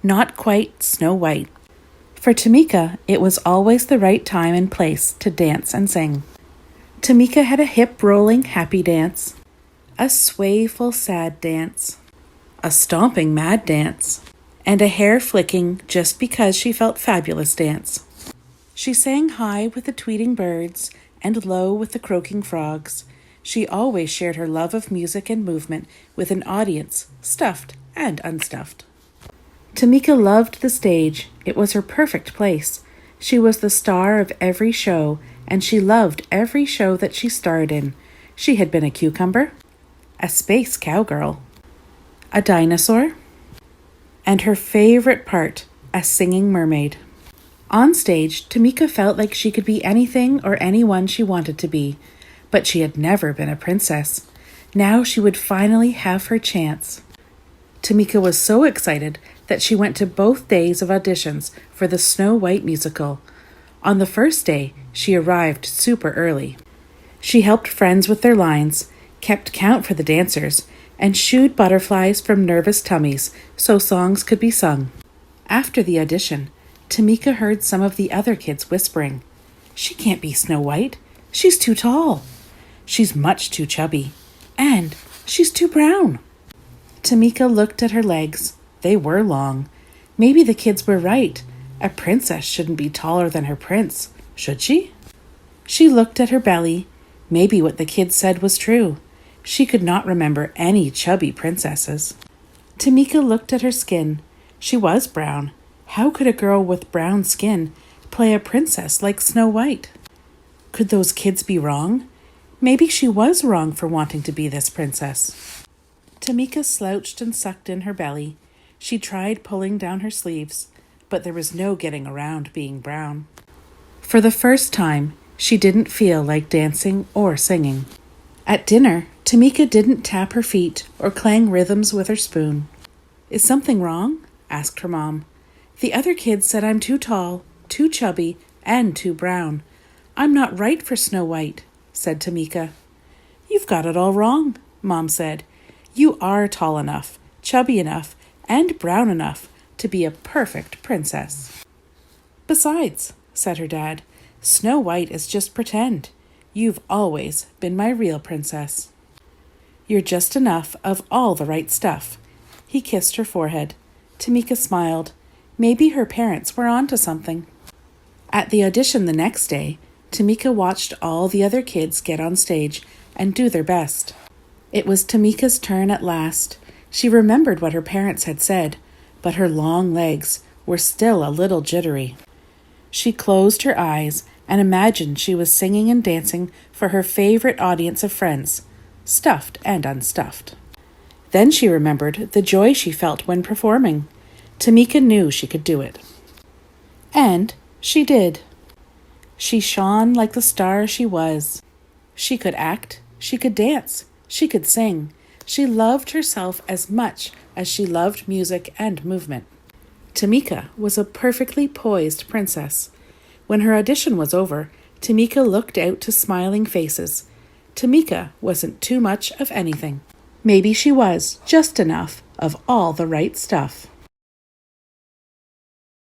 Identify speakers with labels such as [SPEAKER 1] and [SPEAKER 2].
[SPEAKER 1] not quite Snow White. For Tamika, it was always the right time and place to dance and sing. Tamika had a hip-rolling happy dance, a swayful sad dance, a stomping mad dance, and a hair-flicking just because she felt fabulous dance. She sang high with the tweeting birds and low with the croaking frogs. She always shared her love of music and movement with an audience, stuffed and unstuffed. Tamika loved the stage. It was her perfect place. She was the star of every show, and she loved every show that she starred in. She had been a cucumber, a space cowgirl, a dinosaur, and her favorite part, a singing mermaid. On stage, Tamika felt like she could be anything or anyone she wanted to be, but she had never been a princess. Now she would finally have her chance. Tamika was so excited that she went to both days of auditions for the Snow White musical. On the first day, she arrived super early. She helped friends with their lines, kept count for the dancers, and shooed butterflies from nervous tummies so songs could be sung. After the audition, Tamika heard some of the other kids whispering, "She can't be Snow White. She's too tall. She's much too chubby. And she's too brown." Tamika looked at her legs. They were long. Maybe the kids were right. A princess shouldn't be taller than her prince, should she? She looked at her belly. Maybe what the kids said was true. She could not remember any chubby princesses. Tamika looked at her skin. She was brown. How could a girl with brown skin play a princess like Snow White? Could those kids be wrong? Maybe she was wrong for wanting to be this princess. Tamika slouched and sucked in her belly. She tried pulling down her sleeves, but there was no getting around being brown. For the first time, she didn't feel like dancing or singing. At dinner, Tamika didn't tap her feet or clang rhythms with her spoon. "Is something wrong?" asked her mom. "The other kids said I'm too tall, too chubby, and too brown. I'm not right for Snow White," said Tamika. "You've got it all wrong," Mom said. "You are tall enough, chubby enough, and brown enough to be a perfect princess." "Besides," said her dad, "Snow White is just pretend. You've always been my real princess. You're just enough of all the right stuff." He kissed her forehead. Tamika smiled. Maybe her parents were on to something. At the audition the next day, Tamika watched all the other kids get on stage and do their best. It was Tamika's turn at last. She remembered what her parents had said, but her long legs were still a little jittery. She closed her eyes and imagined she was singing and dancing for her favorite audience of friends, stuffed and unstuffed. Then she remembered the joy she felt when performing. Tamika knew she could do it. And she did. She shone like the star she was. She could act, she could dance, she could sing. She loved herself as much as she loved music and movement. Tamika was a perfectly poised princess. When her audition was over, Tamika looked out to smiling faces. Tamika wasn't too much of anything. Maybe she was just enough of all the right stuff.